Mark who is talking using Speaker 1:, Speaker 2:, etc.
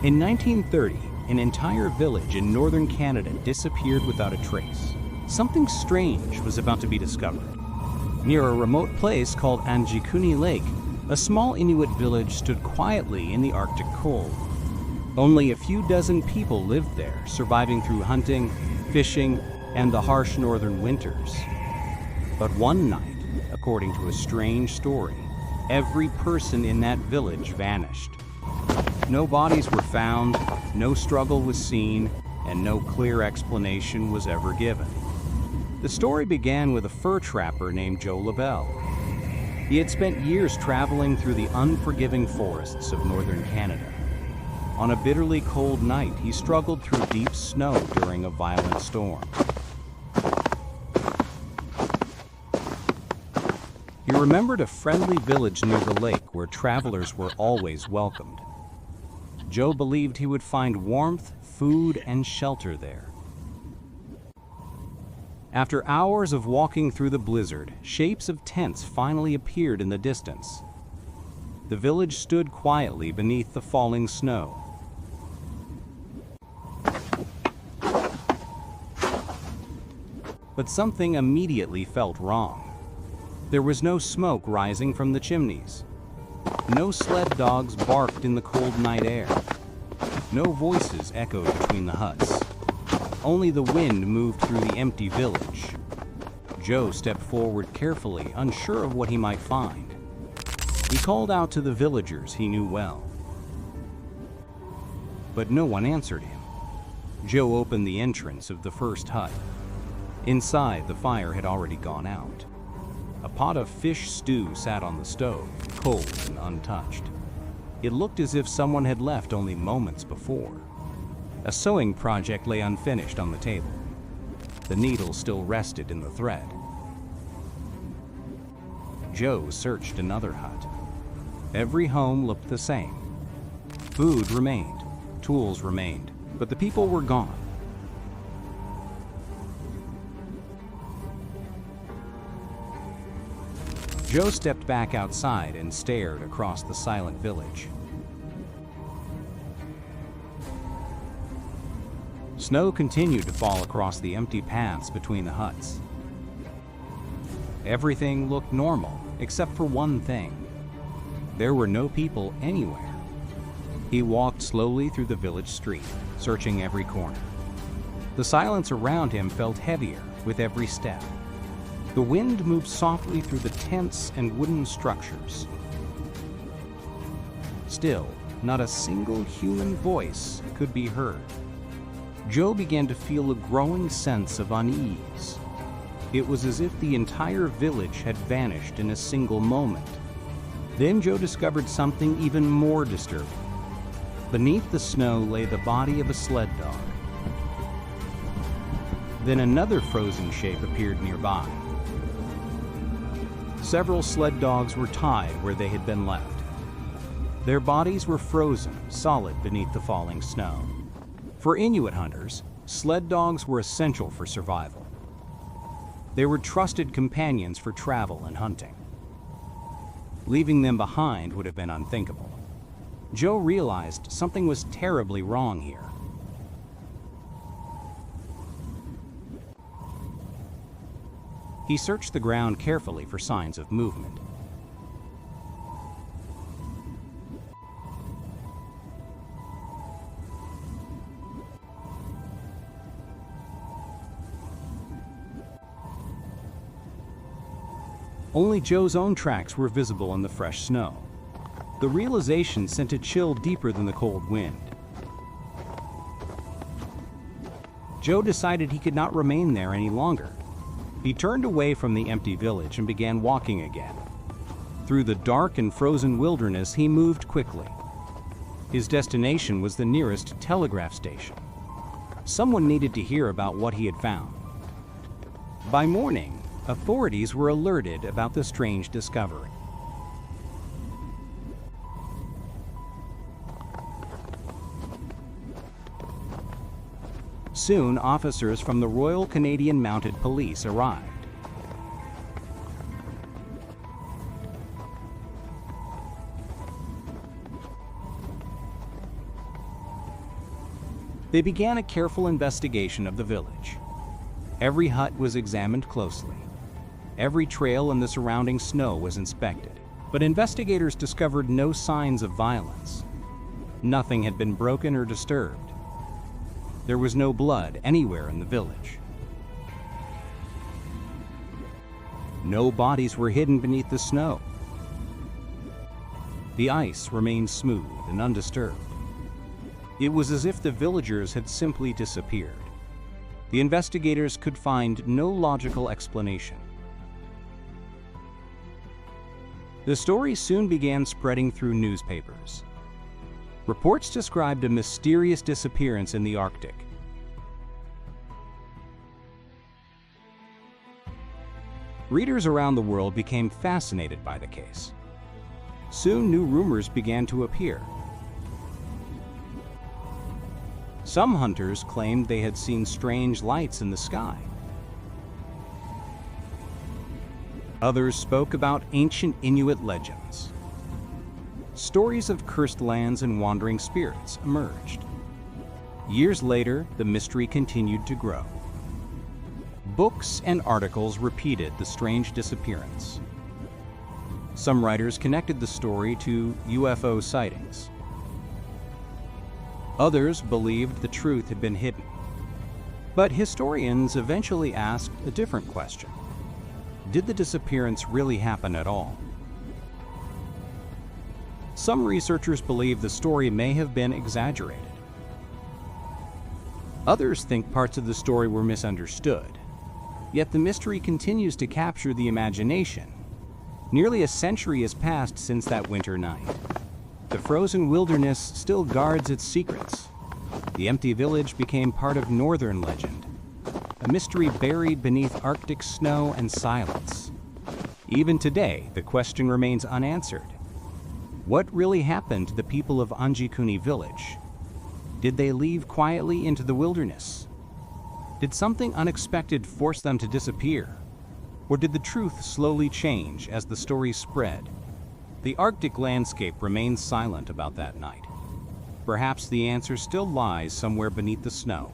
Speaker 1: In 1930, an entire village in northern Canada disappeared without a trace. Something strange was about to be discovered. Near a remote place called Anjikuni Lake, a small Inuit village stood quietly in the Arctic cold. Only a few dozen people lived there, surviving through hunting, fishing, and the harsh northern winters. But one night, according to a strange story, every person in that village vanished. No bodies were found, no struggle was seen, and no clear explanation was ever given. The story began with a fur trapper named Joe LaBelle. He had spent years traveling through the unforgiving forests of northern Canada. On a bitterly cold night, he struggled through deep snow during a violent storm. He remembered a friendly village near the lake where travelers were always welcomed. Joe believed he would find warmth, food, and shelter there. After hours of walking through the blizzard, shapes of tents finally appeared in the distance. The village stood quietly beneath the falling snow. But something immediately felt wrong. There was no smoke rising from the chimneys. No sled dogs barked in the cold night air. No voices echoed between the huts. Only the wind moved through the empty village. Joe stepped forward carefully, unsure of what he might find. He called out to the villagers he knew well. But no one answered him. Joe opened the entrance of the first hut. Inside, the fire had already gone out. A pot of fish stew sat on the stove, cold and untouched. It looked as if someone had left only moments before. A sewing project lay unfinished on the table. The needle still rested in the thread. Joe searched another hut. Every home looked the same. Food remained, tools remained, but the people were gone. Joe stepped back outside and stared across the silent village. Snow continued to fall across the empty paths between the huts. Everything looked normal, except for one thing. There were no people anywhere. He walked slowly through the village street, searching every corner. The silence around him felt heavier with every step. The wind moved softly through the tents and wooden structures. Still, not a single human voice could be heard. Joe began to feel a growing sense of unease. It was as if the entire village had vanished in a single moment. Then Joe discovered something even more disturbing. Beneath the snow lay the body of a sled dog. Then another frozen shape appeared nearby. Several sled dogs were tied where they had been left. Their bodies were frozen, solid beneath the falling snow. For Inuit hunters, sled dogs were essential for survival. They were trusted companions for travel and hunting. Leaving them behind would have been unthinkable. Joe realized something was terribly wrong here. He searched the ground carefully for signs of movement. Only Joe's own tracks were visible in the fresh snow. The realization sent a chill deeper than the cold wind. Joe decided he could not remain there any longer. He turned away from the empty village and began walking again. Through the dark and frozen wilderness, he moved quickly. His destination was the nearest telegraph station. Someone needed to hear about what he had found. By morning, authorities were alerted about the strange discovery. Soon, officers from the Royal Canadian Mounted Police arrived. They began a careful investigation of the village. Every hut was examined closely. Every trail in the surrounding snow was inspected, but investigators discovered no signs of violence. Nothing had been broken or disturbed. There was no blood anywhere in the village. No bodies were hidden beneath the snow. The ice remained smooth and undisturbed. It was as if the villagers had simply disappeared. The investigators could find no logical explanation. The story soon began spreading through newspapers. Reports described a mysterious disappearance in the Arctic. Readers around the world became fascinated by the case. Soon new rumors began to appear. Some hunters claimed they had seen strange lights in the sky. Others spoke about ancient Inuit legends. Stories of cursed lands and wandering spirits emerged. Years later, the mystery continued to grow. Books and articles repeated the strange disappearance. Some writers connected the story to UFO sightings. Others believed the truth had been hidden. But historians eventually asked a different question. Did the disappearance really happen at all? Some researchers believe the story may have been exaggerated. Others think parts of the story were misunderstood. Yet the mystery continues to capture the imagination. Nearly a century has passed since that winter night. The frozen wilderness still guards its secrets. The empty village became part of northern legend, a mystery buried beneath Arctic snow and silence. Even today, the question remains unanswered. What really happened to the people of Anjikuni Village? Did they leave quietly into the wilderness? Did something unexpected force them to disappear? Or did the truth slowly change as the story spread? The Arctic landscape remains silent about that night. Perhaps the answer still lies somewhere beneath the snow.